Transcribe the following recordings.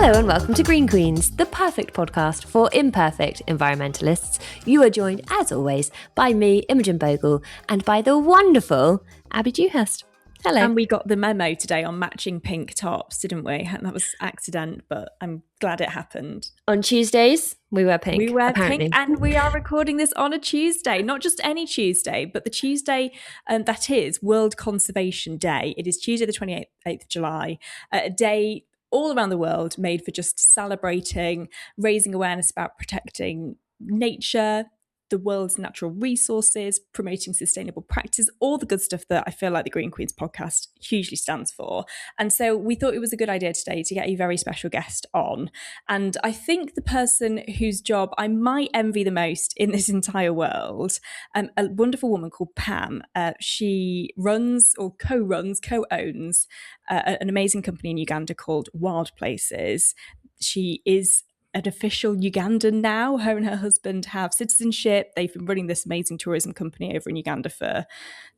Hello and welcome to Green Queens, the perfect podcast for imperfect environmentalists. You are joined, as always, by me, Imogen Bogle, and by the wonderful Abbie Dewhurst. Hello. And we got the memo today on matching pink tops, didn't we? That was accident, but I'm glad it happened. On Tuesdays, we wear pink. We wear apparently. pink, and we are recording this on a Tuesday, not just any Tuesday, but the Tuesday that is World Conservation Day. It is Tuesday the 28th of July, a day all around the world made for just celebrating, raising awareness about protecting nature, the world's natural resources, promoting sustainable practice, all the good stuff that I feel like the Green Queens podcast hugely stands for. And so we thought it was a good idea today to get a very special guest on. And I think the person whose job I might envy the most in this entire world, a wonderful woman called Pam. She runs or co-owns an amazing company in Uganda called Wild Places. She is an official Ugandan now. Her and her husband have citizenship. They've been running this amazing tourism company over in Uganda for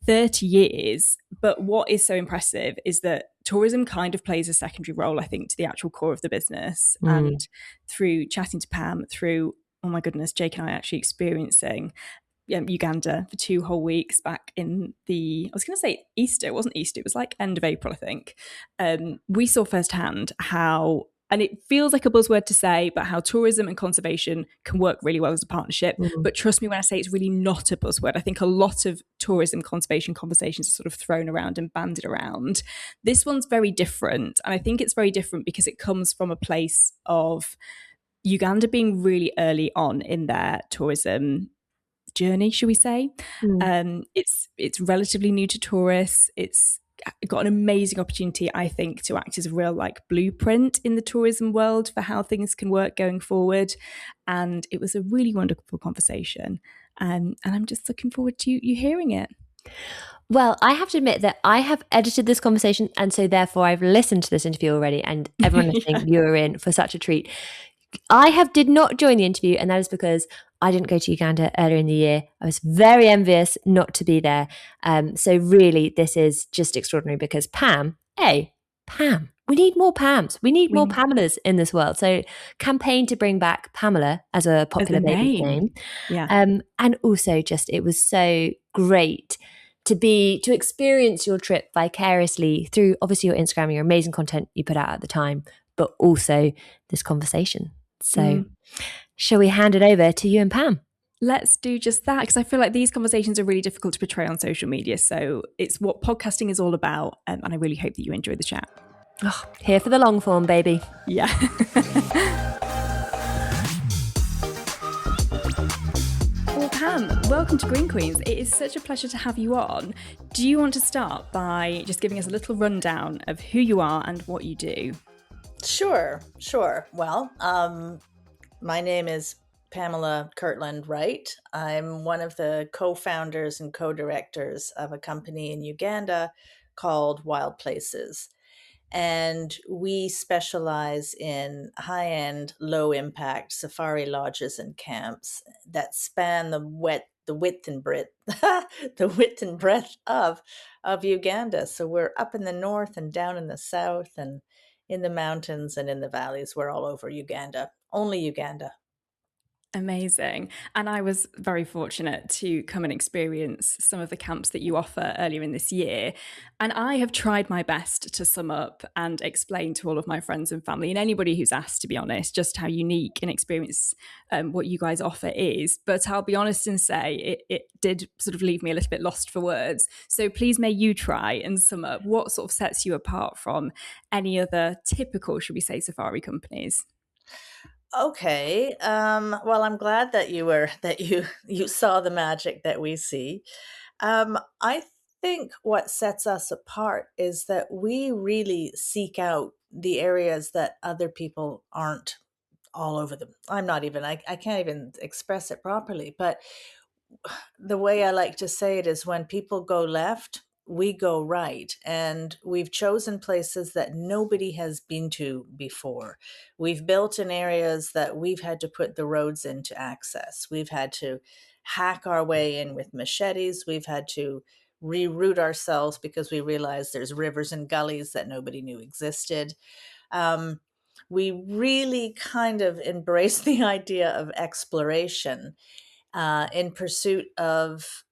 30 years. But what is so impressive is that tourism kind of plays a secondary role, I think, to the actual core of the business. And through chatting to Pam, through, oh my goodness, Jake and I actually experiencing Uganda for 2 whole weeks back in I was going to say Easter. It wasn't Easter. It was like end of April, I think. We saw firsthand how, and it feels like a buzzword to say, but how tourism and conservation can work really well as a partnership. But trust me when I say it's really not a buzzword. I think a lot of tourism conservation conversations are sort of thrown around and bandied around. This one's very different. And I think it's very different because it comes from a place of Uganda being really early on in their tourism journey, should we say. It's relatively new to tourists. It's got an amazing opportunity, I think, to act as a real blueprint in the tourism world for how things can work going forward. And it was a really wonderful conversation. And I'm just looking forward to you hearing it. Well, I have to admit that I have edited this conversation, and so therefore I've listened to this interview already, and everyone listening, you're in for such a treat. I did not join the interview, and that is because I didn't go to Uganda earlier in the year. I was very envious not to be there. So really, this is just extraordinary because Pam, we need more Pams. We need more Pamelas in this world. So campaign to bring back Pamela as a popular baby name. Yeah. And also just, it was so great to experience your trip vicariously through obviously your Instagram and your amazing content you put out at the time, but also this conversation. So shall we hand it over to you and Pam? Let's do just that, because I feel like these conversations are really difficult to portray on social media. So it's what podcasting is all about. And I really hope that you enjoy the chat. Oh, here for the long form, baby. Yeah. Well, Pam, welcome to Green Queens. It is such a pleasure to have you on. Do you want to start by just giving us a little rundown of who you are and what you do? Sure. Well, my name is Pamela Kertland Wright. I'm one of the co-founders and co-directors of a company in Uganda called Wild Places. And we specialize in high-end, low-impact safari lodges and camps that span the width and breadth, the width and breadth of Uganda. So we're up in the north and down in the south and in the mountains and in the valleys. We're all over Uganda, only Uganda. Amazing. And I was very fortunate to come and experience some of the camps that you offer earlier in this year. And I have tried my best to sum up and explain to all of my friends and family and anybody who's asked, to be honest, just how unique an experience what you guys offer is. But I'll be honest and say it did sort of leave me a little bit lost for words. So please may you try and sum up what sort of sets you apart from any other typical, should we say, safari companies. Okay. Well, I'm glad that you saw the magic that we see. I think what sets us apart is that we really seek out the areas that other people aren't all over them. I can't even express it properly, but the way I like to say it is when people go left, we go right. And we've chosen places that nobody has been to before. We've built in areas that we've had to put the roads in to access. We've had to hack our way in with machetes. We've had to reroute ourselves because we realized there's rivers and gullies that nobody knew existed. we really kind of embrace the idea of exploration in pursuit of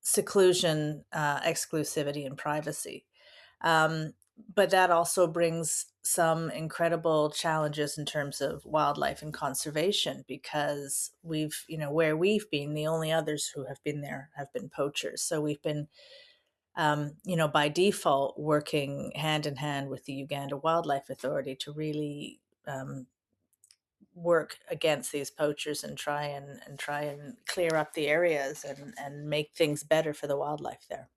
seclusion, exclusivity, and privacy. Um, but that also brings some incredible challenges in terms of wildlife and conservation, because where we've been, the only others who have been there have been poachers. So we've been, by default, working hand in hand with the Uganda Wildlife Authority to really work against these poachers and try and clear up the areas and make things better for the wildlife there.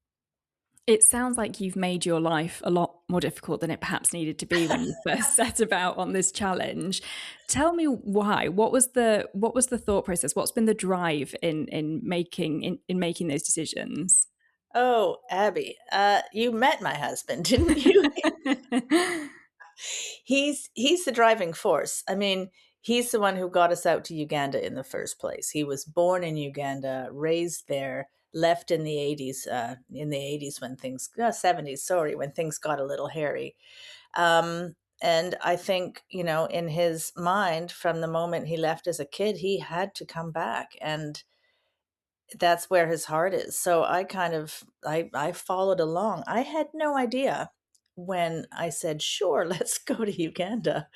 It sounds like you've made your life a lot more difficult than it perhaps needed to be when you first set about on this challenge. Tell me why. What was the thought process? What's been the drive in making those decisions? Oh, Abbie, you met my husband, didn't you? He's the driving force. I mean, he's the one who got us out to Uganda in the first place. He was born in Uganda, raised there, left in the 80s, when things, 70s, sorry, when things got a little hairy. And I think, in his mind, from the moment he left as a kid, he had to come back. And that's where his heart is. So I followed along. I had no idea when I said, "Sure, let's go to Uganda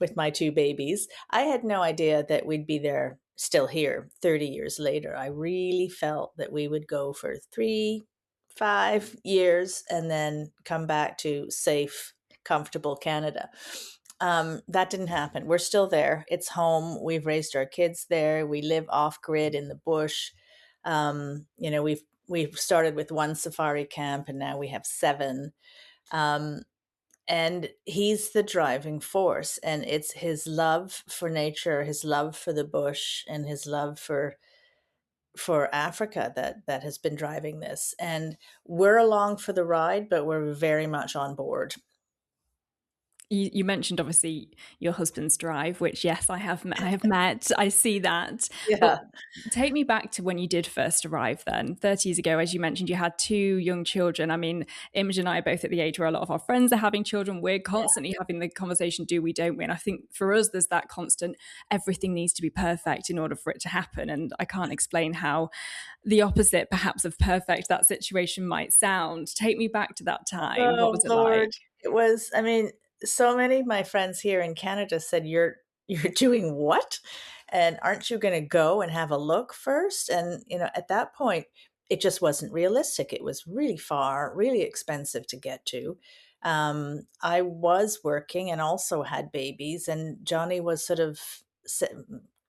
with my two babies." I had no idea that we'd be there still here 30 years later. I really felt that we would go for 3, 5 years and then come back to safe, comfortable Canada. That didn't happen. We're still there. It's home. We've raised our kids there. We live off grid in the bush. We've started with one safari camp, and now we have 7. Um, and he's the driving force, and it's his love for nature, his love for the bush, and his love for Africa that has been driving this. And we're along for the ride, but we're very much on board. You mentioned obviously your husband's drive, which yes, I have met. I see that. Yeah. But take me back to when you did first arrive then, 30 years ago. As you mentioned, you had 2 young children. I mean, Imogen and I are both at the age where a lot of our friends are having children. We're constantly having the conversation, do we, don't we? And I think for us, there's that constant, everything needs to be perfect in order for it to happen. And I can't explain how the opposite, perhaps, of perfect that situation might sound. Take me back to that time. What Oh, was it like? Lord. It was, I mean, so many of my friends here in Canada said, "You're doing what? And aren't you gonna go and have a look first?" And, at that point, it just wasn't realistic. It was really far, really expensive to get to. I was working and also had babies, and Johnny was sort of se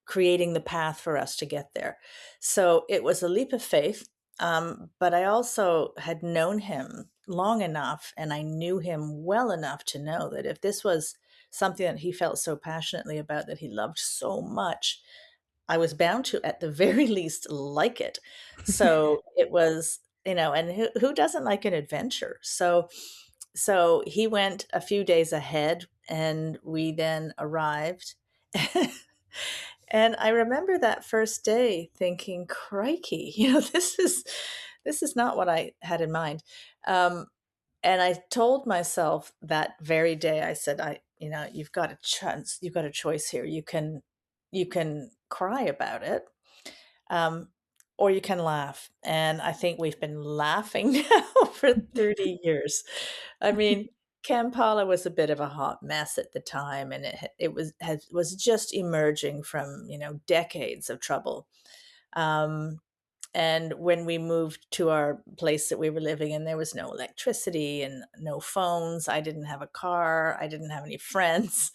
creating the path for us to get there. So, it was a leap of faith, but I also had known him long enough, and I knew him well enough to know that if this was something that he felt so passionately about, that he loved so much, I was bound to, at the very least, like it. So it was, and who doesn't like an adventure? So he went a few days ahead, and we then arrived. And I remember that first day thinking, "Crikey, this is not what I had in mind." Um, and I told myself that very day, I said, you've got a chance, you've got a choice here. You can cry about it, um, or you can laugh. And I think we've been laughing now for 30 years. I mean, Kampala was a bit of a hot mess at the time, and it was just emerging from, decades of trouble. Um, and when we moved to our place that we were living in, there was no electricity and no phones. I didn't have a car. I didn't have any friends.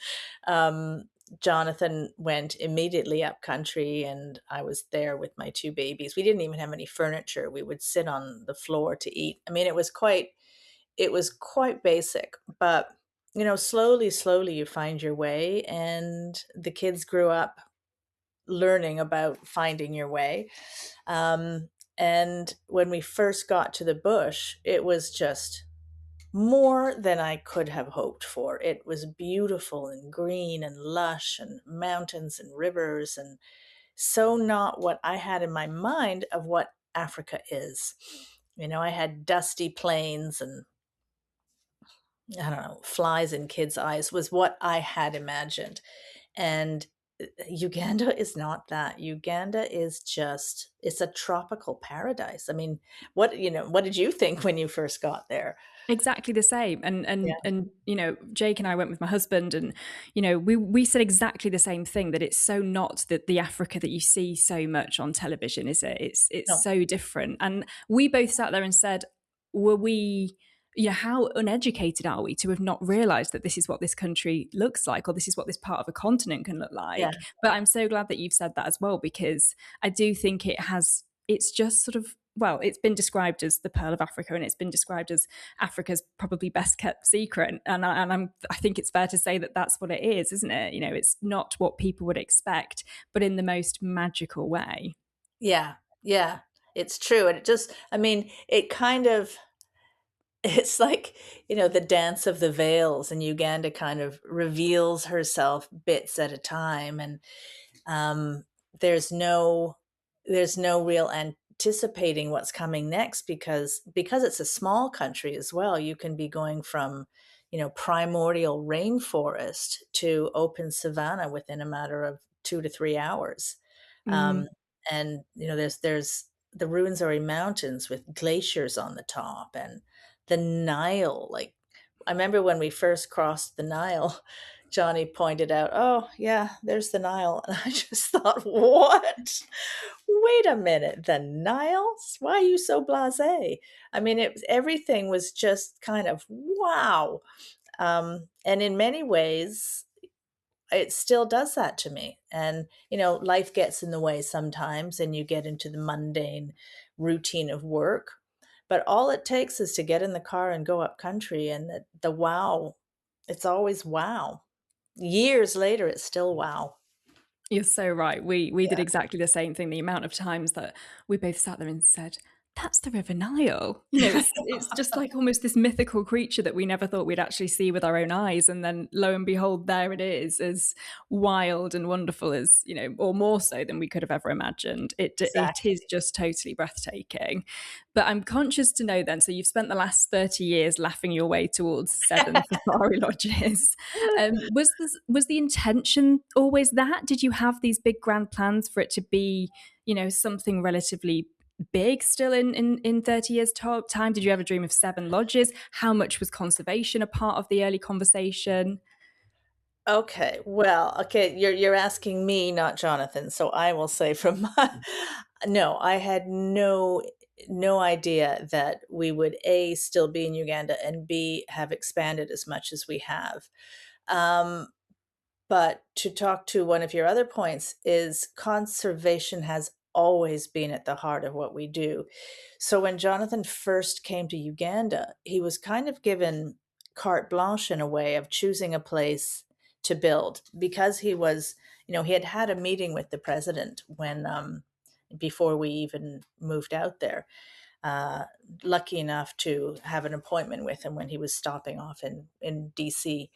Um, Jonathan went immediately up country, and I was there with my 2 babies. We didn't even have any furniture. We would sit on the floor to eat. I mean, it was quite basic, but slowly, slowly you find your way, and the kids grew up learning about finding your way. And when we first got to the bush, it was just more than I could have hoped for. It was beautiful and green and lush and mountains and rivers, and so not what I had in my mind of what Africa is. I had dusty plains and I don't know, flies in kids' eyes was what I had imagined. And Uganda is not that. Uganda is just, it's a tropical paradise. I mean, what did you think when you first got there? Exactly the same. And Yeah. Jake and I went with my husband, and we said exactly the same thing, that it's so not the Africa that you see so much on television, is it? It's No. so different. And we both sat there and said, were we, how uneducated are we to have not realized that this is what this country looks like, or this is what this part of a continent can look Yeah. like? But I'm so glad that you've said that as well, because I do think it's just sort of, well, it's been described as the Pearl of Africa, and it's been described as Africa's probably best kept secret. And I think it's fair to say that that's what it is, isn't it? It's not what people would expect, but in the most magical way. Yeah. Yeah. It's true. And it just, I mean, it kind of, it's like, the dance of the veils, and Uganda kind of reveals herself bits at a time. And um, there's no there's no real anticipating what's coming next, because it's a small country as well. You can be going from primordial rainforest to open savanna within a matter of 2 to 3 hours. um, Mm. and there's the Ruwenzori Mountains with glaciers on the top, and the Nile. Like, I remember when we first crossed the Nile, Johnny pointed out, "Oh, yeah, there's the Nile." And I just thought, "What? Wait a minute, the Nile? Why are you so blasé?" I mean, everything was just kind of wow. And in many ways, it still does that to me. And, life gets in the way sometimes, and you get into the mundane routine of work. But all it takes is to get in the car and go up country, and the wow, it's always wow. Years later, it's still wow. You're so right. We did Yeah. exactly the same thing. The amount of times that we both sat there and said, "That's the River Nile." It's just like almost this mythical creature that we never thought we'd actually see with our own eyes, and then lo and behold, there it is, as wild and wonderful as, or more so than we could have ever imagined. It Exactly. is just totally breathtaking. But I'm conscious to know then, so you've spent the last 30 years laughing your way towards 7 safari lodges. Was the intention always that? Did you have these big grand plans for it to be, something relatively big still in 30 years time? Did you ever dream of 7 lodges? How much was conservation a part of the early conversation? Okay, well, okay, you're asking me, not Jonathan, so I will say from my no, I had no idea that we would A, still be in Uganda, and B, have expanded as much as we have. Um, but to talk to one of your other points, is conservation has always been at the heart of what we do. So when Jonathan first came to Uganda, he was kind of given carte blanche in a way of choosing a place to build, because he had had a meeting with the president when before we even moved out there. Uh, Lucky enough to have an appointment with him when he was stopping off in DC,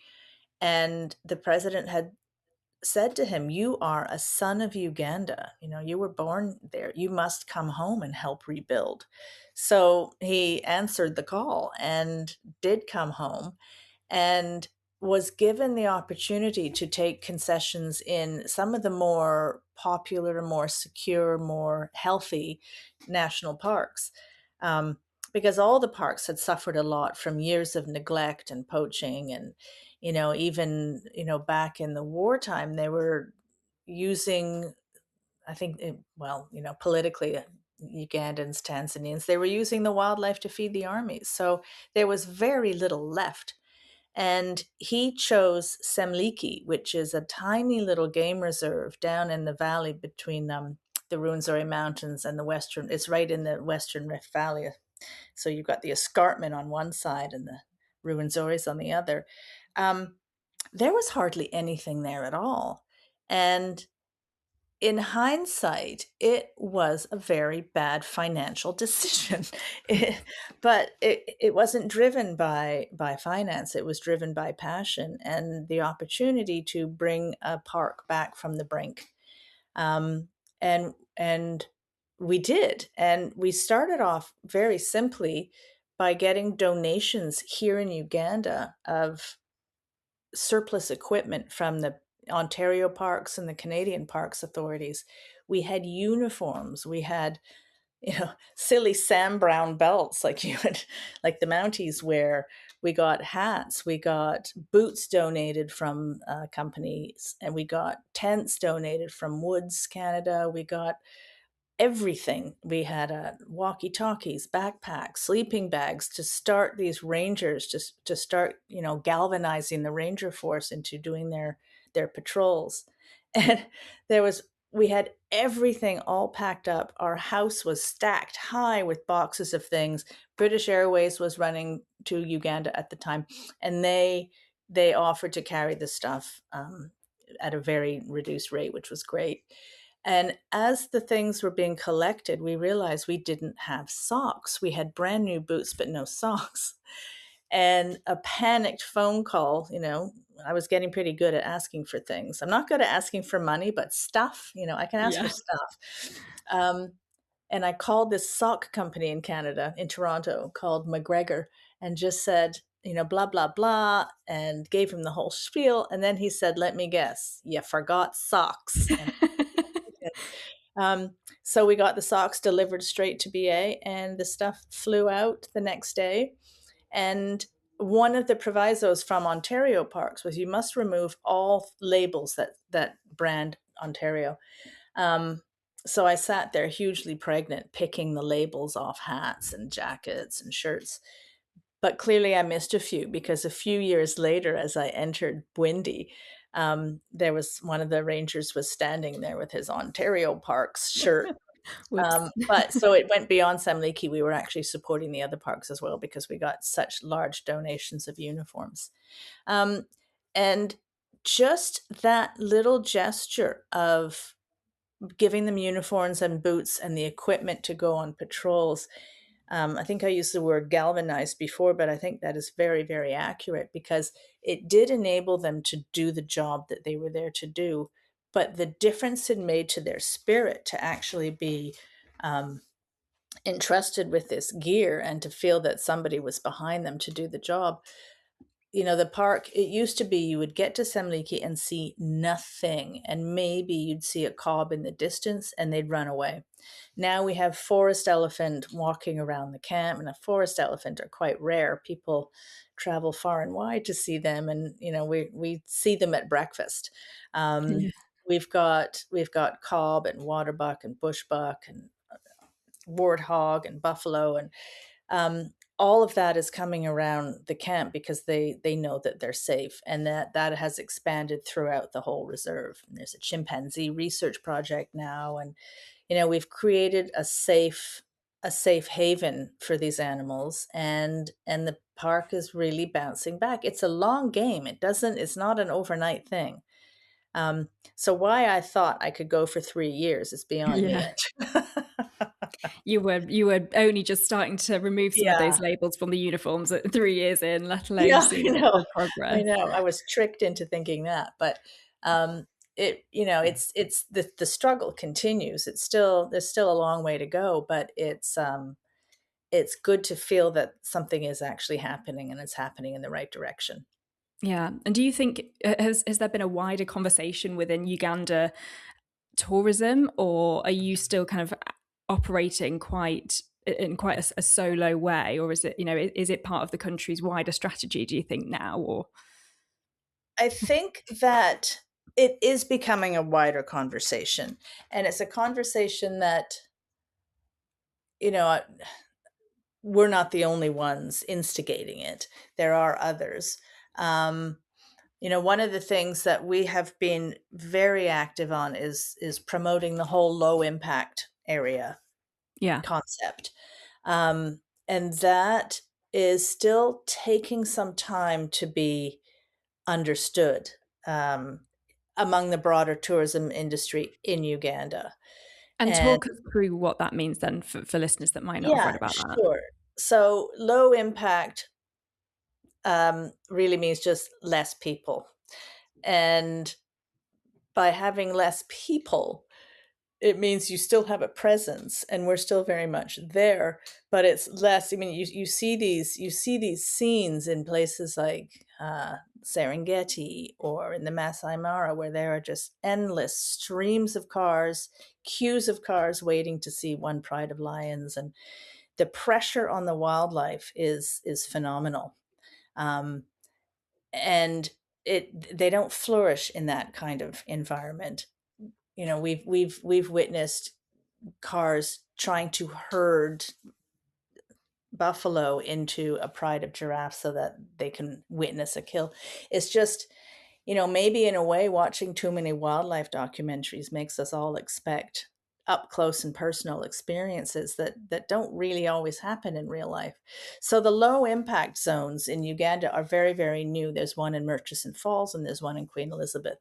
and the president had said to him, "You are a son of Uganda. You were born there. You must come home and help rebuild." So he answered the call and did come home, and was given the opportunity to take concessions in some of the more popular, more secure, more healthy national parks. Um, because all the parks had suffered a lot from years of neglect and poaching. And, even, back in the wartime, they were using, I think, well, politically, Ugandans, Tanzanians, they were using the wildlife to feed the armies. So there was very little left. And he chose Semliki, which is a tiny little game reserve down in the valley between the Ruwenzori Mountains and the western. It's right in the Western Rift Valley. So you've got the escarpment on one side and the Ruwenzoris on the other. Um, there was hardly anything there at all. And in hindsight, it was a very bad financial decision. But it wasn't driven by finance. It was driven by passion and the opportunity to bring a park back from the brink. Um, and we did. And we started off very simply by getting donations here in Uganda of surplus equipment from the Ontario parks and the Canadian parks authorities, we had uniforms, we had, silly Sam Brown belts like you would, like the Mounties wear. We got hats, we got boots donated from companies, and we got tents donated from Woods Canada. We got everything. We had walkie-talkies, backpacks, sleeping bags to start these rangers, to start, galvanizing the ranger force into doing their patrols. And we had everything all packed up. Our house was stacked high with boxes of things. British Airways was running to Uganda at the time, and they offered to carry the stuff at a very reduced rate, which was great. And as the things were being collected, we realized we didn't have socks. We had brand new boots, but no socks. And a panicked phone call, I was getting pretty good at asking for things. I'm not good at asking for money, but stuff, I can ask for Yeah. stuff. And I called this sock company in Canada, in Toronto, called McGregor, and just said, blah, blah, blah, and gave him the whole spiel. And then he said, let me guess, you forgot socks. And so we got the socks delivered straight to BA, and the stuff flew out the next day. And one of the provisos from Ontario parks was you must remove all labels that brand Ontario. So I sat there hugely pregnant, picking the labels off hats and jackets and shirts. But clearly I missed a few, because a few years later, as I entered Bwindi, there was one of the rangers was standing there with his Ontario Parks shirt. But so it went beyond Semliki. We were actually supporting the other parks as well, because we got such large donations of uniforms. And just that little gesture of giving them uniforms and boots and the equipment to go on patrols. I think I used the word galvanized before, but I think that is very, very accurate, because it did enable them to do the job that they were there to do. But the difference it made to their spirit to actually be entrusted with this gear and to feel that somebody was behind them to do the job. The park, it used to be you would get to Semliki and see nothing, and maybe you'd see a cob in the distance and they'd run away. Now we have forest elephant walking around the camp, and a forest elephant are quite rare. People travel far and wide to see them, and we see them at breakfast. Yeah. We've got cob and waterbuck and bushbuck and warthog and buffalo, and all of that is coming around the camp because they know that they're safe, and that has expanded throughout the whole reserve. And there's a chimpanzee research project now, and we've created a safe haven for these animals, and the park is really bouncing back. It's a long game. It's not an overnight thing. So why I thought I could go for 3 years is beyond me. Yeah. You were only just starting to remove some of those Yeah. labels from the uniforms at 3 years in, let alone Yeah, seeing the progress. I know. I was tricked into thinking that, but it's the struggle continues. There's still a long way to go, but it's good to feel that something is actually happening, and it's happening in the right direction. Yeah. And do you think has there been a wider conversation within Uganda tourism, or are you still kind of operating in quite a solo way, or is it is it part of the country's wider strategy, do you think, now? Or I think that it is becoming a wider conversation, and it's a conversation that we're not the only ones instigating it. There are others. One of the things that we have been very active on is promoting the whole low impact area concept. And that is still taking some time to be understood among the broader tourism industry in Uganda. and And talk us through what that means then for listeners that might not have yeah, read about that. sure. So low impact really means just less people. And by having less people, it means you still have a presence, and we're still very much there, but it's less. I mean, you see these scenes in places like Serengeti or in the Masai Mara, where there are just endless streams of cars, queues of cars waiting to see one pride of lions, and the pressure on the wildlife is phenomenal. Um, and they don't flourish in that kind of environment. You know, we've witnessed cars trying to herd buffalo into a pride of giraffes so that they can witness a kill. It's just, you know, maybe in a way, watching too many wildlife documentaries makes us all expect up close and personal experiences that don't really always happen in real life. So the low impact zones in Uganda are very, very new. There's one in Murchison Falls and there's one in Queen Elizabeth.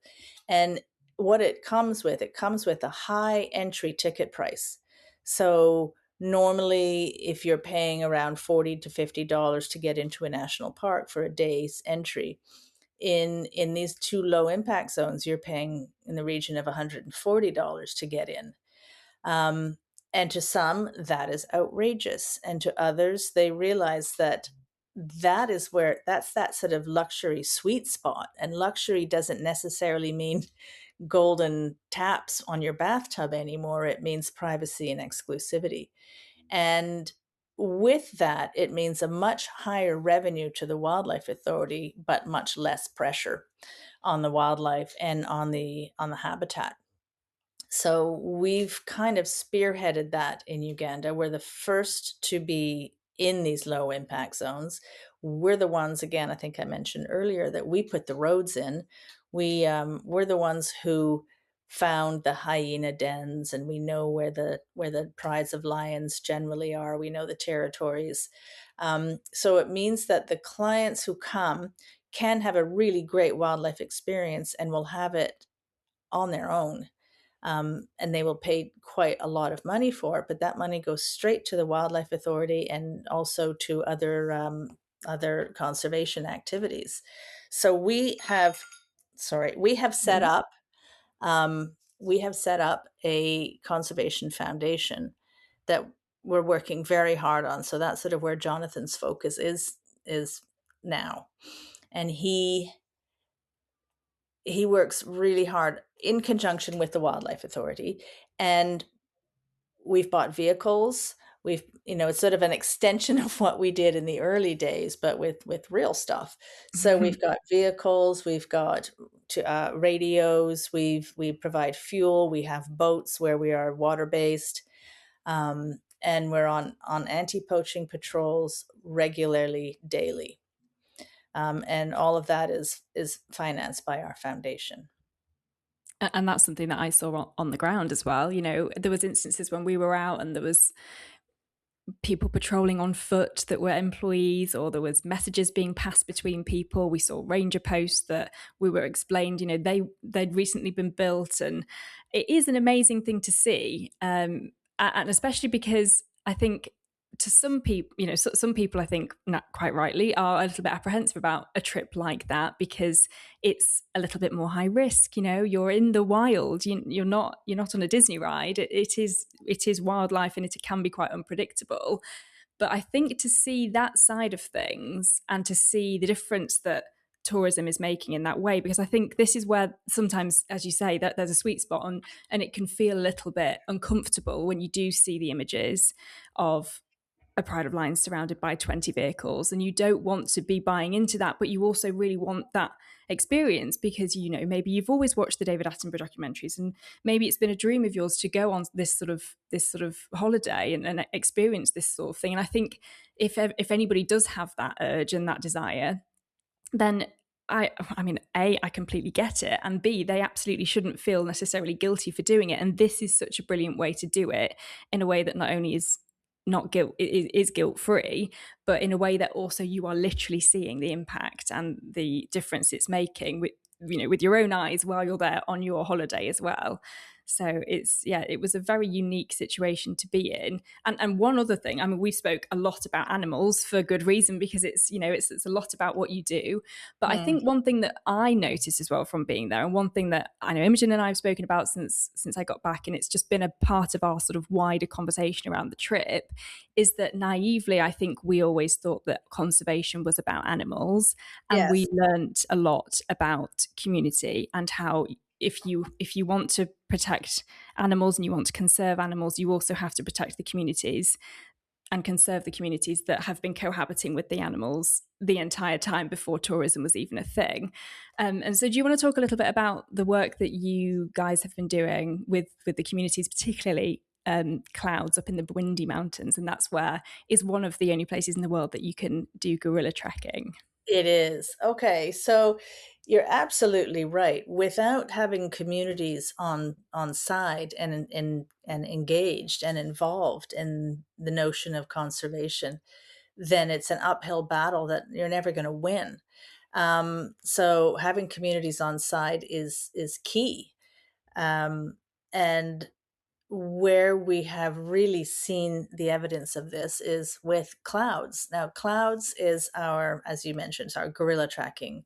And what it comes with a high entry ticket price. So normally, if you're paying around $40 to $50 to get into a national park for a day's entry, in these two low impact zones, you're paying in the region of $140 to get in. And to some, that is outrageous. And to others, they realize that that's that sort of luxury sweet spot. And luxury doesn't necessarily mean golden taps on your bathtub anymore. It means privacy and exclusivity. And with that, it means a much higher revenue to the Wildlife Authority, but much less pressure on the wildlife and on the habitat. So we've kind of spearheaded that in Uganda. We're the first to be in these low impact zones. We're the ones, again, I think I mentioned earlier, that we put the roads in. We're the ones who found the hyena dens, and we know where the prides of lions generally are. We know the territories. So it means that the clients who come can have a really great wildlife experience and will have it on their own. And they will pay quite a lot of money for it, but that money goes straight to the Wildlife Authority and also to other conservation activities. So we have set up a conservation foundation that we're working very hard on. So that's sort of where Jonathan's focus is now, and he works really hard in conjunction with the Wildlife Authority. And we've bought vehicles. It's sort of an extension of what we did in the early days, but with real stuff. So we've got vehicles, we've got radios, we provide fuel, we have boats where we are water-based, and we're on anti-poaching patrols regularly, daily. And all of that is financed by our foundation. And that's something that I saw on the ground as well. You know, there was instances when we were out and there was people patrolling on foot that were employees, or there was messages being passed between people. We saw ranger posts that we were explained, you know, they'd recently been built, and it is an amazing thing to see. And especially because I think to some people, you know, some people, I think, not quite rightly, are a little bit apprehensive about a trip like that because it's a little bit more high risk. You know, you're in the wild. You're not on a Disney ride. It is wildlife, and it can be quite unpredictable. But I think to see that side of things and to see the difference that tourism is making in that way, because I think this is where sometimes, as you say, that there's a sweet spot and it can feel a little bit uncomfortable when you do see the images of a pride of lions surrounded by 20 vehicles, and you don't want to be buying into that, but you also really want that experience because, you know, maybe you've always watched the David Attenborough documentaries, and maybe it's been a dream of yours to go on this sort of holiday and experience this sort of thing. And I think if anybody does have that urge and that desire, then I mean, A, I completely get it, and B, they absolutely shouldn't feel necessarily guilty for doing it. And this is such a brilliant way to do it in a way that not only is guilt free, but in a way that also you are literally seeing the impact and the difference it's making with your own eyes while you're there on your holiday as well. So it was a very unique situation to be in. And one other thing, I mean, we spoke a lot about animals for good reason, because it's a lot about what you do. But I think one thing that I noticed as well from being there, and one thing that I know Imogen and I have spoken about since I got back, and it's just been a part of our sort of wider conversation around the trip, is that naively, I think we always thought that conservation was about animals, and we Yes. learnt a lot about community and how if you want to protect animals and you want to conserve animals, you also have to protect the communities and conserve the communities that have been cohabiting with the animals the entire time before tourism was even a thing. And so do you want to talk a little bit about the work that you guys have been doing with the communities, particularly clouds up in the Bwindi Mountains? And that's where is one of the only places in the world that you can do gorilla trekking. It is. Okay, so you're absolutely right. Without having communities on side and engaged and involved in the notion of conservation, then it's an uphill battle that you're never going to win. So having communities on side is key. And where we have really seen the evidence of this is with clouds. Now, clouds is our, as you mentioned, our gorilla tracking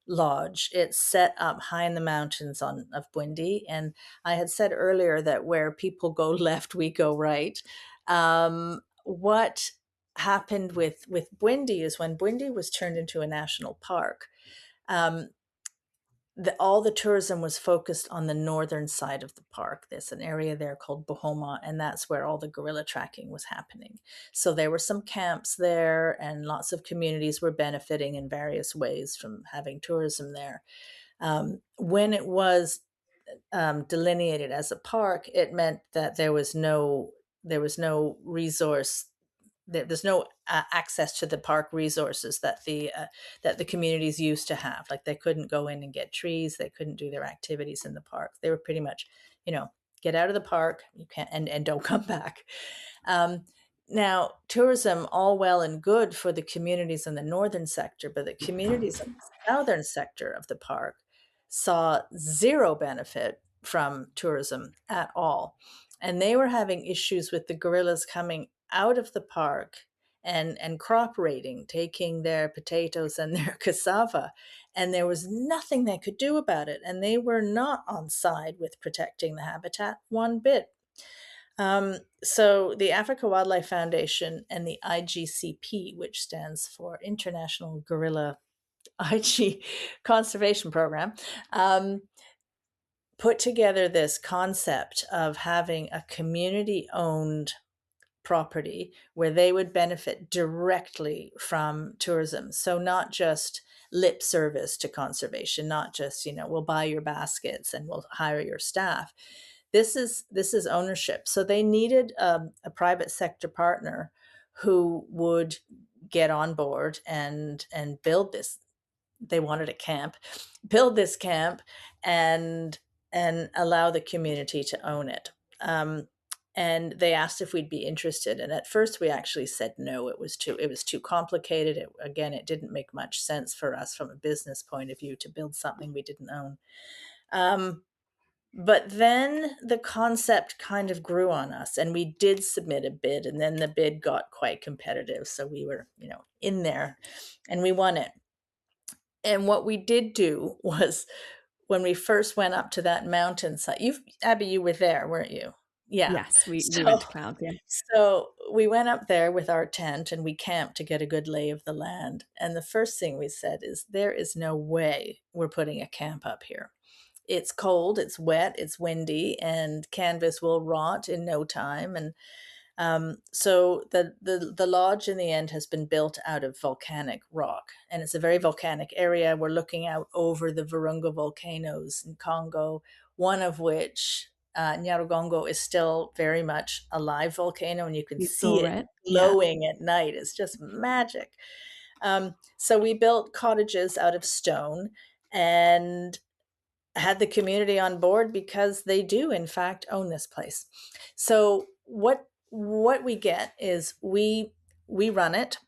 lodge. It's set up high in the mountains of Bwindi, and I had said earlier that where people go left, we go right. What happened with Bwindi is when Bwindi was turned into a national park. Um, all the tourism was focused on the northern side of the park. There's an area there called Bohoma, and that's where all the gorilla tracking was happening. So there were some camps there, and lots of communities were benefiting in various ways from having tourism there. When it was delineated as a park, it meant that there was no resource. There's no access to the park resources that the communities used to have. Like, they couldn't go in and get trees. They couldn't do their activities in the park. They were pretty much, get out of the park. You can't and don't come back. Now, tourism, all well and good for the communities in the northern sector, but the communities in the southern sector of the park saw zero benefit from tourism at all. And they were having issues with the gorillas coming out of the park and crop raiding, taking their potatoes and their cassava. And there was nothing they could do about it. And they were not on side with protecting the habitat one bit. So the Africa Wildlife Foundation and the IGCP, which stands for International Gorilla IG Conservation Program, put together this concept of having a community-owned property where they would benefit directly from tourism. So not just lip service to conservation, not just, we'll buy your baskets and we'll hire your staff. This is ownership. So they needed a private sector partner who would get on board and build this. They wanted a camp, build this camp, and allow the community to own it. And they asked if we'd be interested. And at first we actually said no. It was too complicated. It didn't make much sense for us from a business point of view to build something we didn't own. But then the concept kind of grew on us, and we did submit a bid, and then the bid got quite competitive. So we were, in there, and we won it. And what we did do was, when we first went up to that mountainside, Abbie, you were there, weren't you? Yeah. Yes, we went to clouds, yeah. So we went up there with our tent and we camped to get a good lay of the land. And the first thing we said is, there is no way we're putting a camp up here. It's cold, it's wet, it's windy, and canvas will rot in no time. And so the lodge in the end has been built out of volcanic rock, and it's a very volcanic area. We're looking out over the Virunga volcanoes in Congo, one of which, Nyiragongo, is still very much a live volcano, and you can see it glowing at night. It's just magic. So we built cottages out of stone and had the community on board because they do, in fact, own this place. So what we get is we run it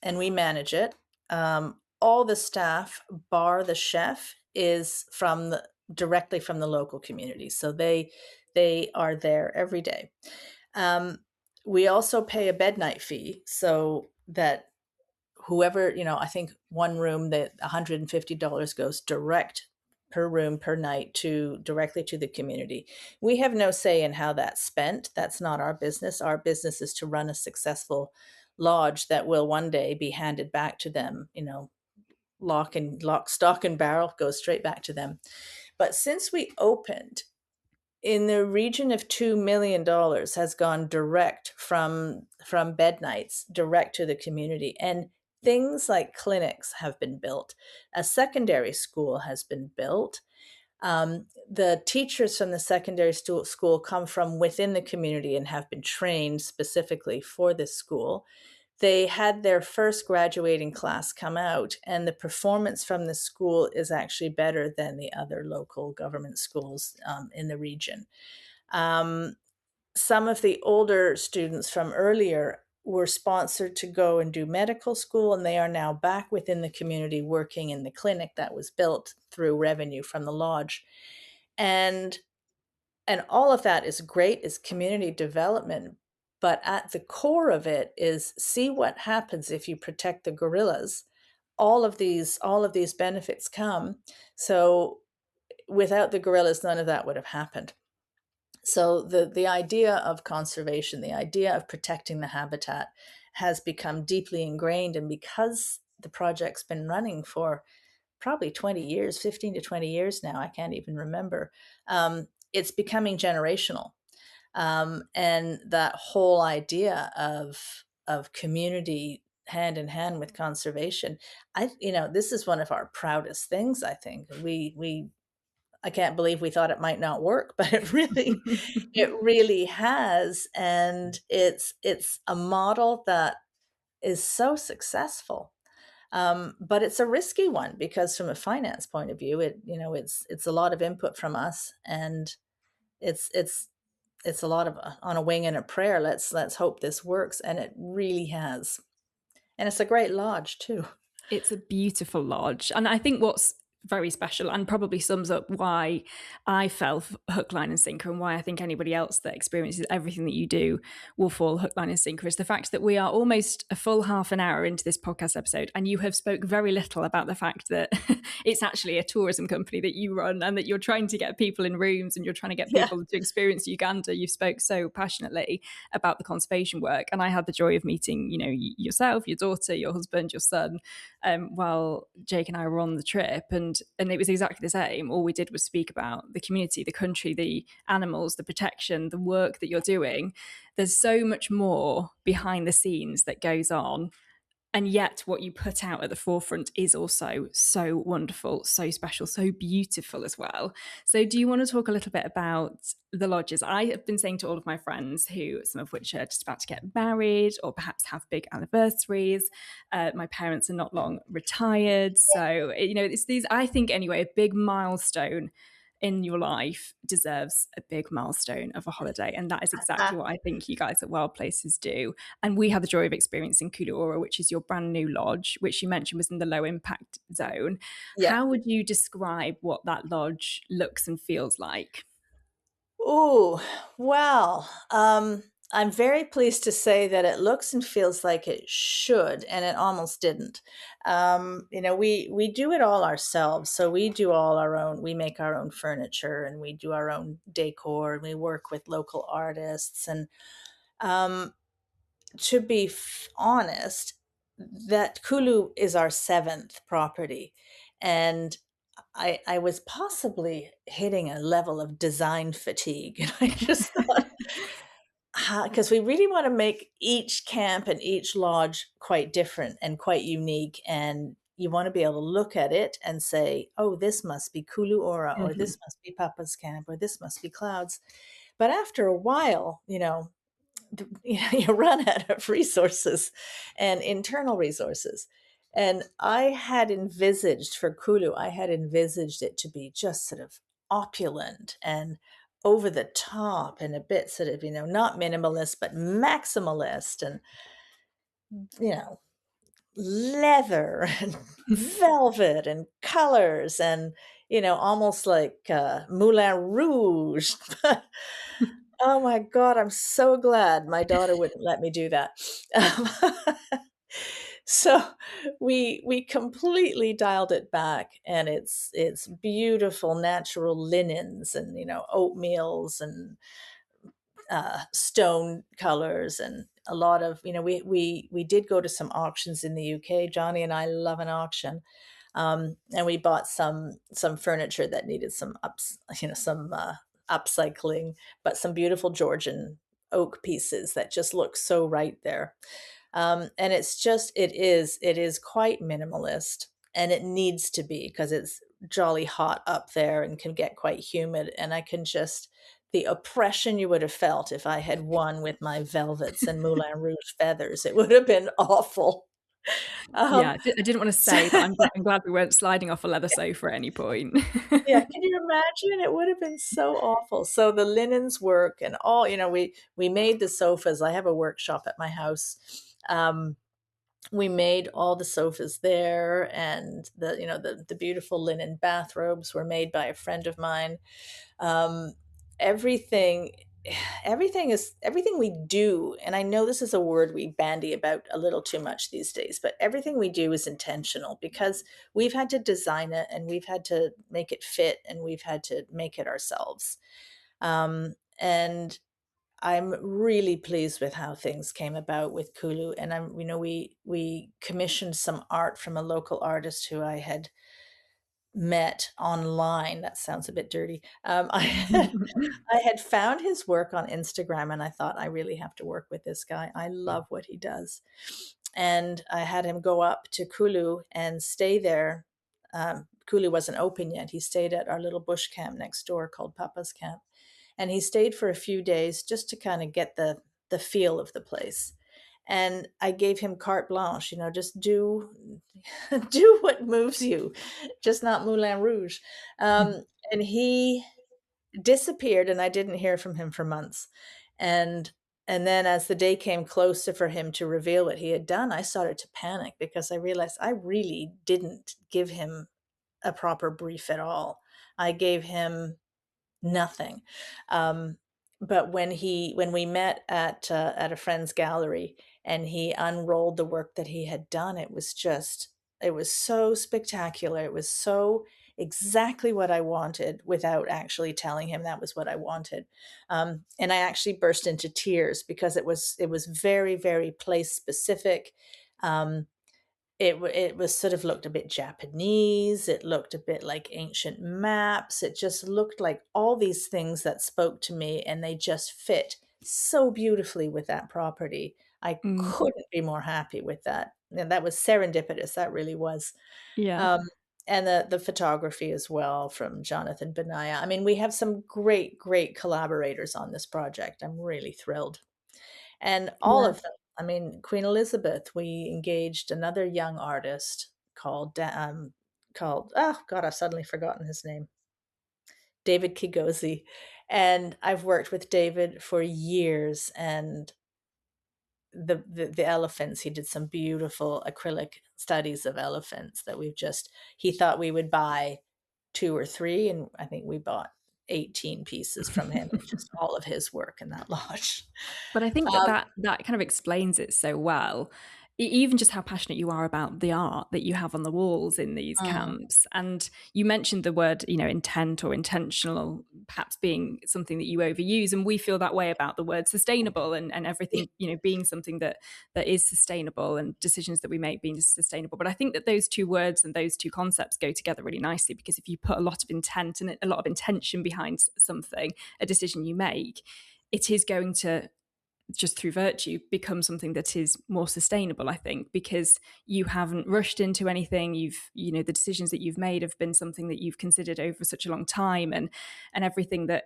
and we manage it. All the staff, bar the chef, is from directly from the local community. So they are there every day. We also pay a bed night fee so that whoever, I think one room that $150 goes direct per room per night directly to the community. We have no say in how that's spent. That's not our business. Our business is to run a successful lodge that will one day be handed back to them, lock, stock and barrel, goes straight back to them. But since we opened, in the region of $2 million has gone direct from bed nights direct to the community. And things like clinics have been built. A secondary school has been built. The teachers from the secondary school come from within the community and have been trained specifically for this school. They had their first graduating class come out, and the performance from the school is actually better than the other local government schools in the region. Some of the older students from earlier were sponsored to go and do medical school, and they are now back within the community working in the clinic that was built through revenue from the lodge. And all of that is great, is community development. But at the core of it is, see what happens if you protect the gorillas. All of these benefits come. So without the gorillas, none of that would have happened. So the idea of conservation, the idea of protecting the habitat has become deeply ingrained. And because the project's been running for probably 20 years, 15 to 20 years now, I can't even remember, it's becoming generational. And that whole idea of community hand in hand with conservation, this is one of our proudest things. I think I can't believe we thought it might not work, but it really has. And it's a model that is so successful. But it's a risky one because from a finance point of view, it's a lot of input from us, and it's a lot of on a wing and a prayer. Let's hope this works. And it really has. And it's a great lodge too. It's a beautiful lodge. And I think what's very special and probably sums up why I fell hook, line and sinker, and why I think anybody else that experiences everything that you do will fall hook, line and sinker, is the fact that we are almost a full half an hour into this podcast episode and you have spoke very little about the fact that it's actually a tourism company that you run and that you're trying to get people in rooms and you're trying to get people to experience Uganda. You spoke so passionately about the conservation work, and I had the joy of meeting, yourself, your daughter, your husband, your son, while Jake and I were on the trip, and it was exactly the same. All we did was speak about the community, the country, the animals, the protection, the work that you're doing. There's so much more behind the scenes that goes on. And yet what you put out at the forefront is also so wonderful, so special, so beautiful as well. So do you want to talk a little bit about the lodges? I have been saying to all of my friends, some of which are just about to get married or perhaps have big anniversaries. My parents are not long retired. So, it's these, I think anyway, a big milestone in your life deserves a big milestone of a holiday. And that is exactly what I think you guys at Wild Places do. And we had the joy of experiencing Kuluora, which is your brand new lodge, which you mentioned was in the low impact zone. Yeah. How would you describe what that lodge looks and feels like? Oh, well, I'm very pleased to say that it looks and feels like it should, and it almost didn't. We do it all ourselves. So we do all our own, we make our own furniture and we do our own decor and we work with local artists. And to be honest, that Kulu is our 7th property. And I was possibly hitting a level of design fatigue. And I just thought, because we really want to make each camp and each lodge quite different and quite unique. And you want to be able to look at it and say, oh, this must be Kuluora, or this must be Papa's camp, or this must be Clouds. But after a while, you run out of resources and internal resources. And I had envisaged for Kulu, it to be just sort of opulent and over the top and a bit sort of, not minimalist, but maximalist, and, leather and velvet and colors and, almost like Moulin Rouge. Oh my God, I'm so glad my daughter wouldn't let me do that. So we completely dialed it back, and it's beautiful natural linens, and oatmeals, and stone colors, and a lot of we did go to some auctions in the UK. Johnny and I love an auction. And we bought some furniture that needed some upcycling, but some beautiful Georgian oak pieces that just look so right there. And it is quite minimalist, and it needs to be, because it's jolly hot up there and can get quite humid. And I can just the oppression you would have felt if I had won with my velvets and Moulin Rouge feathers. It would have been awful. Yeah, Um, I didn't want to so say, but I'm glad we weren't sliding off a leather sofa at any point. yeah, can you imagine? It would have been so awful. So the linens work, and all, we made the sofas. I have a workshop at my house. We made all the sofas there, and the beautiful linen bathrobes were made by a friend of mine. Um, everything everything we do, and I know this is a word we bandy about a little too much these days, but everything we do is intentional, because we've had to design it, and we've had to make it fit, and we've had to make it ourselves. And I'm really pleased with how things came about with Kulu. And we commissioned some art from a local artist who I had met online. That sounds a bit dirty. I had found his work on Instagram, and I thought, I really have to work with this guy. I love what he does. And I had him go up to Kulu and stay there. Kulu wasn't open yet. He stayed at our little bush camp next door called Papa's Camp. And he stayed for a few days just to kind of get the feel of the place. And I gave him carte blanche, just do what moves you, just not Moulin Rouge. And he disappeared, and I didn't hear from him for months. And and then as the day came closer for him to reveal what he had done, I started to panic, because I realized I really didn't give him a proper brief at all. I gave him nothing. But when we met at a friend's gallery, and he unrolled the work that he had done, it was so spectacular. It was so exactly what I wanted, without actually telling him that was what I wanted. And I actually burst into tears, because it was very, very place specific. Um, it was sort of looked a bit Japanese. It looked a bit like ancient maps. It just looked like all these things that spoke to me, and they just fit so beautifully with that property. I Mm, couldn't be more happy with that. And that was serendipitous. That really was. yeah. Um, and the photography as well, from Jonathan Benaya. I mean, we have some great, great collaborators on this project. I'm really thrilled. And all Yeah. of them. I mean, Queen Elizabeth, we engaged another young artist called, oh God, I've suddenly forgotten his name, David Kigozi. And I've worked with David for years, and the elephants, he did some beautiful acrylic studies of elephants that he thought we would buy two or three, and I think we bought 18 pieces from him. It's just all of his work in that lodge. But I think that Um, that kind of explains it so well. Even just how passionate you are about the art that you have on the walls in these mm, camps. And you mentioned the word, intent or intentional, perhaps being something that you overuse. And we feel that way about the word sustainable, and everything, being something that is sustainable, and decisions that we make being sustainable. But I think that those two words and those two concepts go together really nicely, because if you put a lot of intent and a lot of intention behind something, a decision you make, it is going to, just through virtue, become something that is more sustainable, I think, because you haven't rushed into anything. The decisions that you've made have been something that you've considered over such a long time, and everything that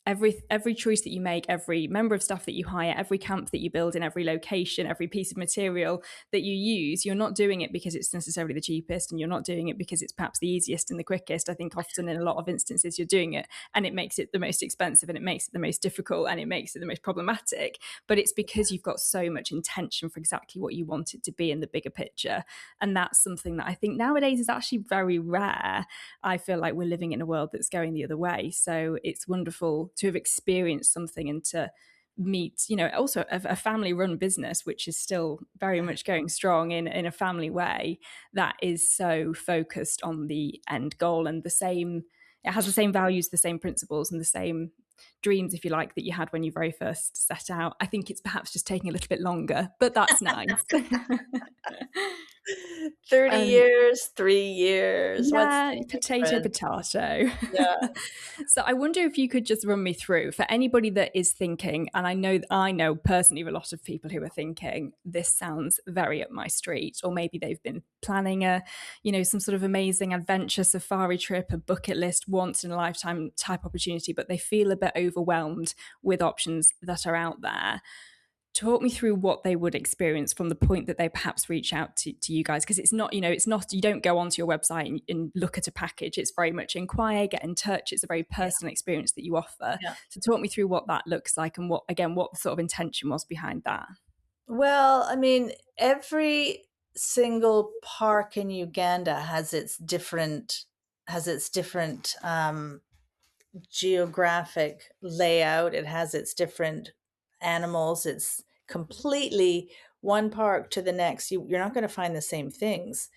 every choice that you make, every member of staff that you hire, every camp that you build in every location, every piece of material that you use, you're not doing it because it's necessarily the cheapest, and you're not doing it because it's perhaps the easiest and the quickest. I think often in a lot of instances you're doing it and it makes it the most expensive, and it makes it the most difficult, and it makes it the most problematic, but it's because you've got so much intention for exactly what you want it to be in the bigger picture. And that's something that I think nowadays is actually very rare. I feel like we're living in a world that's going the other way, so it's wonderful to have experienced something and to meet, also a family run business, which is still very much going strong in a family way, that is so focused on the end goal, and it has the same values, the same principles, and the same dreams, if you like, that you had when you very first set out. I think it's perhaps just taking a little bit longer, but that's nice. 30 years, 3 years. Yeah, What's the potato. difference? Yeah. So I wonder if you could just run me through, for anybody that is thinking, and I know personally a lot of people who are thinking, this sounds very up my street, or maybe they've been planning some sort of amazing adventure safari trip, a bucket list, once in a lifetime type opportunity, but they feel a bit overwhelmed with options that are out there. Talk me through what they would experience from the point that they perhaps reach out to you guys, because it's not, you don't go onto your website and look at a package. It's very much inquire, get in touch. It's a very personal experience that you offer. Yeah. So talk me through what that looks like, and what sort of intention was behind that. Well, I mean, every single park in Uganda has its different geographic layout. It has its different animals. It's completely one park to the next. You're not going to find the same things.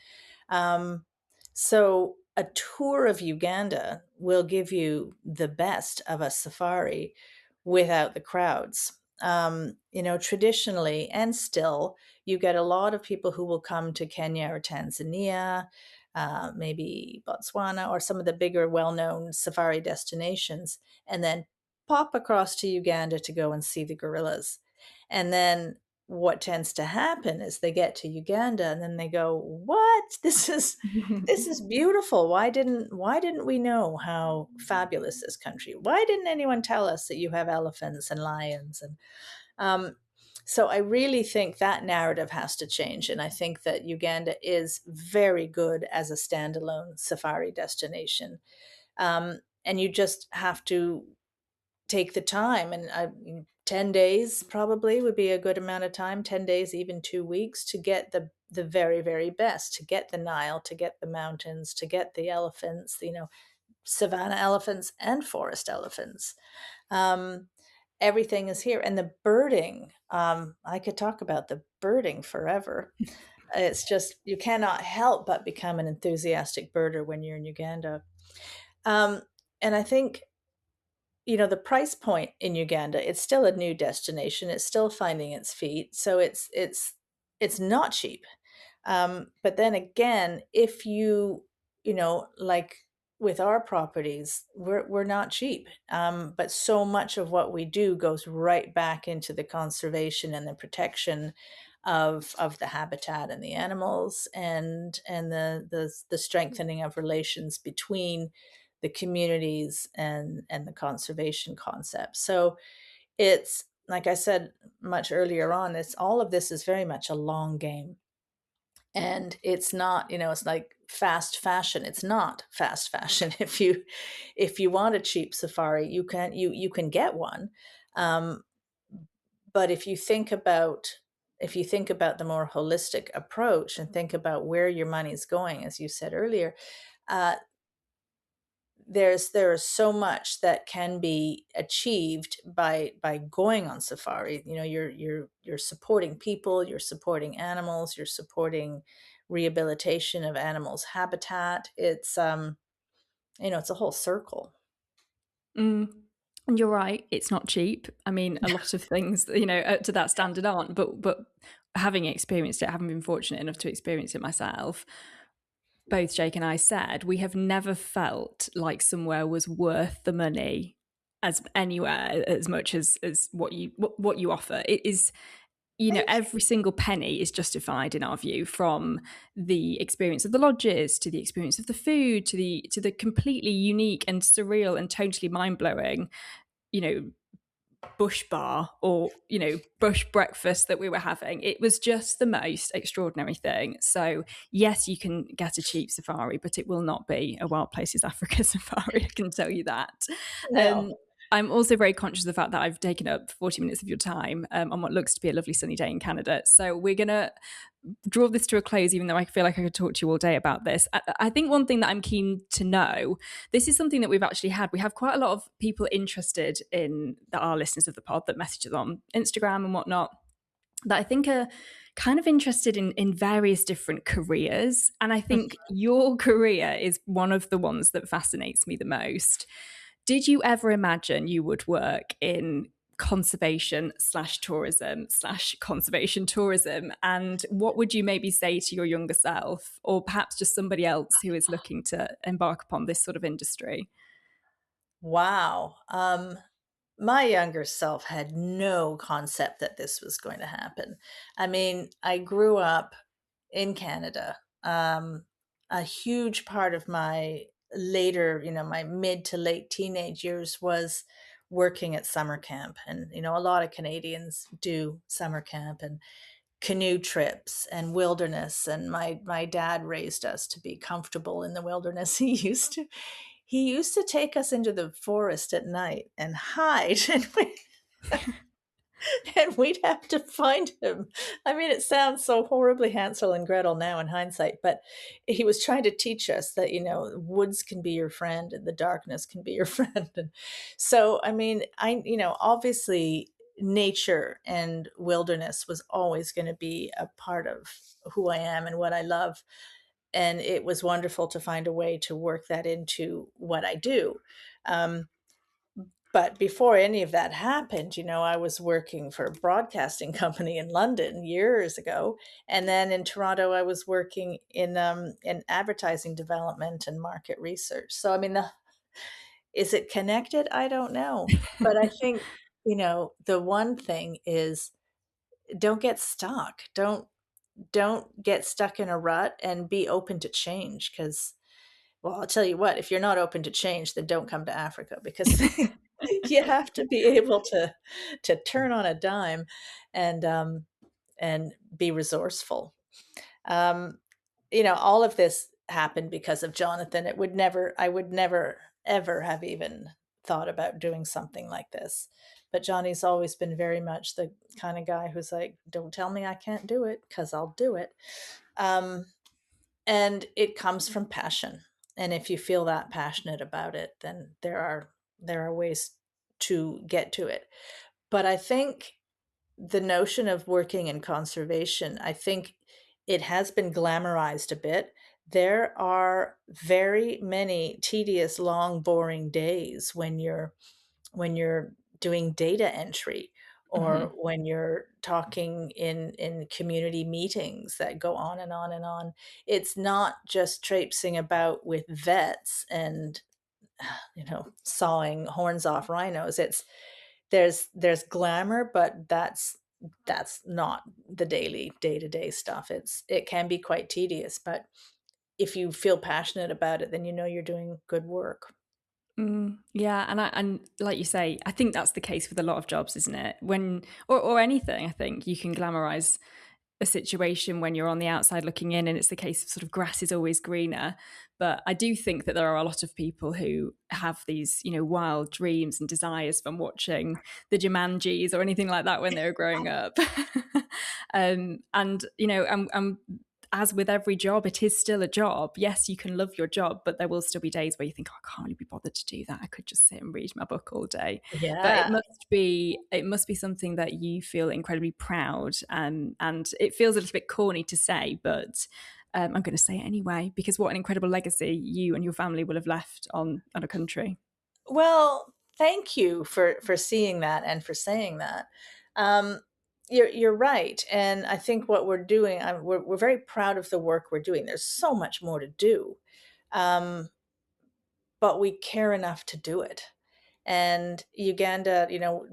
So a tour of Uganda will give you the best of a safari without the crowds. Traditionally and still, you get a lot of people who will come to Kenya or Tanzania, maybe Botswana, or some of the bigger well-known safari destinations, and then pop across to Uganda to go and see the gorillas. And then what tends to happen is they get to Uganda and then they go, "What? This is beautiful. Why didn't we know how fabulous this country? Why didn't anyone tell us that you have elephants and lions?" And so I really think that narrative has to change. And I think that Uganda is very good as a standalone safari destination. And you just have to take the time. And 10 days probably would be a good amount of time, 10 days, even 2 weeks, to get the very, very best, to get the Nile, to get the mountains, to get the elephants, savanna elephants and forest elephants. Everything is here. And the birding, I could talk about the birding forever. It's just, you cannot help but become an enthusiastic birder when you're in Uganda. And I think, the price point in Uganda, it's still a new destination. It's still finding its feet. So it's not cheap. But then again, if like with our properties, we're not cheap. But so much of what we do goes right back into the conservation and the protection of the habitat and the animals, and the strengthening of relations between the communities and the conservation concept. So it's, like I said much earlier on, it's all of this is very much a long game. And it's not, it's like fast fashion. It's not fast fashion. If you want a cheap safari, you can get one. But if you think about the more holistic approach and think about where your money's going, as you said earlier, there is so much that can be achieved by going on safari. You're supporting people, you're supporting animals, you're supporting rehabilitation of animals' habitat. It's it's a whole circle. And you're right, it's not cheap. I mean, a lot of things, to that standard aren't, but having experienced it, having been fortunate enough to experience it myself, both Jake and I said, we have never felt like somewhere was worth the money as anywhere as much as what you offer. It is, every single penny is justified in our view, from the experience of the lodges to the experience of the food to the completely unique and surreal and totally mind-blowing bush bar or bush breakfast that we were having. It was just the most extraordinary thing. So yes, you can get a cheap safari, but it will not be a Wild Places Africa safari, I can tell you that. No. I'm also very conscious of the fact that I've taken up 40 minutes of your time on what looks to be a lovely sunny day in Canada. So we're going to draw this to a close, even though I feel like I could talk to you all day about this. I think one thing that I'm keen to know, this is something that we've actually had. We have quite a lot of people interested in, that are listeners of the pod, that message us on Instagram and whatnot, that I think are kind of interested in various different careers. And I think your career is one of the ones that fascinates me the most. Did you ever imagine you would work in conservation/tourism/conservation tourism? And what would you maybe say to your younger self, or perhaps just somebody else who is looking to embark upon this sort of industry? Wow. My younger self had no concept that this was going to happen. I mean, I grew up in Canada. A huge part of my later, my mid to late teenage years was working at summer camp. And, a lot of Canadians do summer camp and canoe trips and wilderness. And my dad raised us to be comfortable in the wilderness. He used to take us into the forest at night and hide, and we'd have to find him. I mean, it sounds so horribly Hansel and Gretel now in hindsight, but he was trying to teach us that, woods can be your friend and the darkness can be your friend. And so, I mean, obviously nature and wilderness was always going to be a part of who I am and what I love. And it was wonderful to find a way to work that into what I do. Um, but before any of that happened, I was working for a broadcasting company in London years ago, and then in Toronto, I was working in advertising development and market research. So, I mean, is it connected? I don't know, but I think the one thing is, don't get stuck. Don't get stuck in a rut, and be open to change. Because, well, I'll tell you what, if you're not open to change, then don't come to Africa, because you have to be able to turn on a dime and be resourceful. Um, all of this happened because of Jonathan. I would never, ever have even thought about doing something like this. But Johnny's always been very much the kind of guy who's like, don't tell me I can't do it, because I'll do it. And it comes from passion. And if you feel that passionate about it, then there are ways to get to it. But I think the notion of working in conservation, I think it has been glamorized a bit. There are very many tedious, long, boring days when you're doing data entry, or Mm-hmm. when you're talking in community meetings that go on and on and on. It's not just traipsing about with vets and sawing horns off rhinos. There's glamour, but that's not the daily day-to-day stuff. It can be quite tedious, but if you feel passionate about it, then you're doing good work. Yeah, and like you say, I think that's the case with a lot of jobs, isn't it? Or anything, I think you can glamorize a situation when you're on the outside looking in, and it's the case of sort of grass is always greener. But I do think that there are a lot of people who have these, wild dreams and desires from watching the Jumanjis or anything like that when they were growing up. And I'm as with every job, it is still a job. Yes, you can love your job, but there will still be days where you think, oh, I can't really be bothered to do that. I could just sit and read my book all day. But Yeah. it must be something that you feel incredibly proud, and it feels a little bit corny to say, but I'm going to say it anyway, because what an incredible legacy you and your family will have left on a country. Well, thank you for seeing that and for saying that. Um, you're right, and I think what we're doing, we're very proud of the work we're doing. There's so much more to do, um, but we care enough to do it. And Uganda,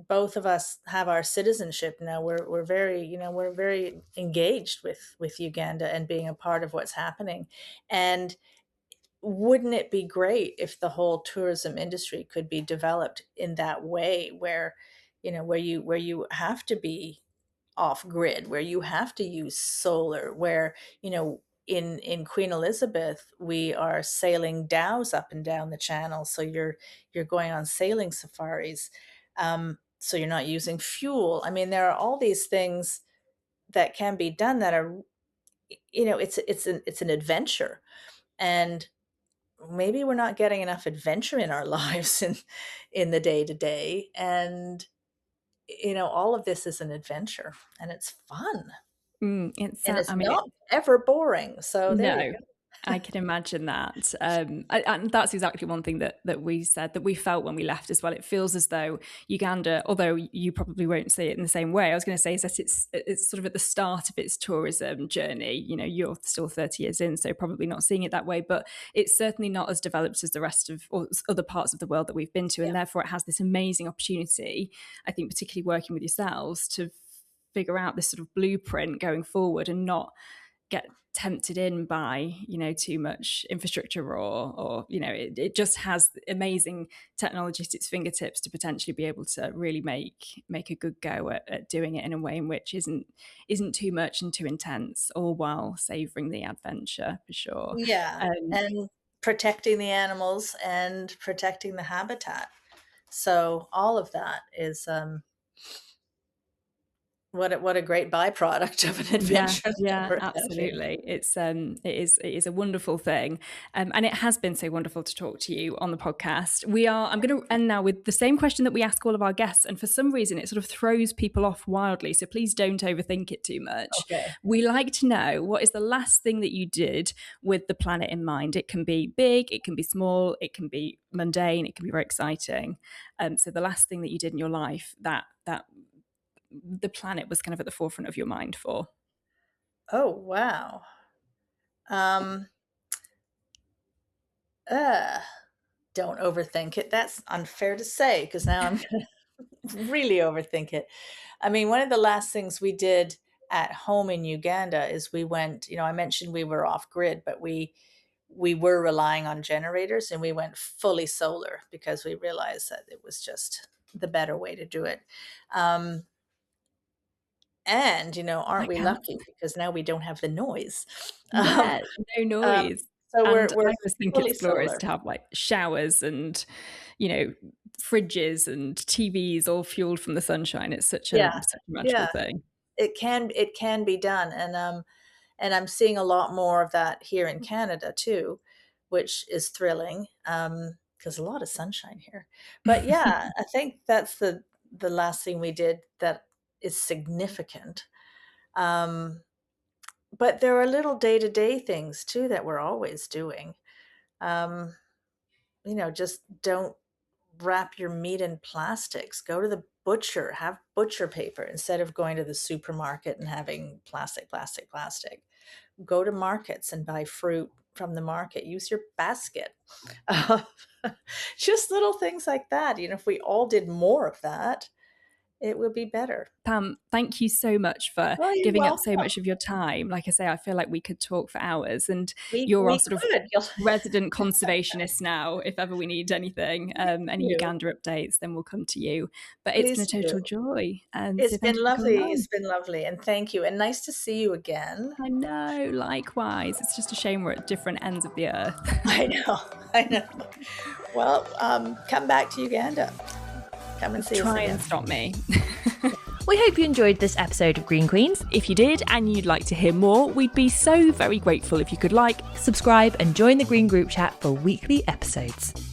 both of us have our citizenship now. We're very engaged with Uganda and being a part of what's happening, and wouldn't it be great if the whole tourism industry could be developed in that way, where, where you have to be off grid, where you have to use solar, where, in Queen Elizabeth, we are sailing dhows up and down the channel. So you're going on sailing safaris. So you're not using fuel. I mean, there are all these things that can be done that are, it's an adventure. And maybe we're not getting enough adventure in our lives in the day to day. And, all of this is an adventure, and it's fun. And it's not ever boring. So there you go. I can imagine that. And that's exactly one thing that we said, that we felt when we left as well. It feels as though Uganda, although you probably won't see it in the same way, I was going to say, is that it's sort of at the start of its tourism journey. You're still 30 years in, so probably not seeing it that way, but it's certainly not as developed as the rest of or other parts of the world that we've been to. And therefore it has this amazing opportunity, I think, particularly working with yourselves, to figure out this sort of blueprint going forward and not get tempted in by too much infrastructure or it just has amazing technology at its fingertips to potentially be able to really make a good go at doing it in a way in which isn't too much and too intense, all while savoring the adventure, for sure. And protecting the animals and protecting the habitat. So all of that is what a great byproduct of an adventure. Yeah, absolutely. It is a wonderful thing, and it has been so wonderful to talk to you on the podcast. I'm going to end now with the same question that we ask all of our guests, and for some reason it sort of throws people off wildly, so please don't overthink it too much. Okay. We like to know, what is the last thing that you did with the planet in mind? It can be big, it can be small, it can be mundane, it can be very exciting. So the last thing that you did in your life that the planet was kind of at the forefront of your mind for. Oh, wow. Don't overthink it. That's unfair to say, because now I'm going to really overthink it. I mean, one of the last things we did at home in Uganda is we went, I mentioned we were off grid, but we were relying on generators, and we went fully solar because we realized that it was just the better way to do it. And, aren't we lucky, because now we don't have the noise. No noise. So I we're just think it's glorious to have like showers and, fridges and TVs all fueled from the sunshine. It's such a magical thing. It can be done. And I'm seeing a lot more of that here in Canada too, which is thrilling, because a lot of sunshine here. But yeah, I think that's the last thing we did that is significant. But there are little day-to-day things too that we're always doing. Just don't wrap your meat in plastics. Go to the butcher, have butcher paper instead of going to the supermarket and having plastic. Go to markets and buy fruit from the market. Use your basket. Just little things like that. If we all did more of that, it would be better. Pam, thank you so much for giving up so much of your time. Like I say, I feel like we could talk for hours, and you're our sort of resident conservationist now. If ever we need anything, any Uganda updates, then we'll come to you. But it's been a total joy. And it's been lovely. It's been lovely. And thank you. And nice to see you again. I know, likewise. It's just a shame we're at different ends of the earth. I know. Well, come back to Uganda. Come and see us again. Try and stop me. We hope you enjoyed this episode of Green Queens. If you did and you'd like to hear more, we'd be so very grateful if you could like, subscribe, and join the Green Group Chat for weekly episodes.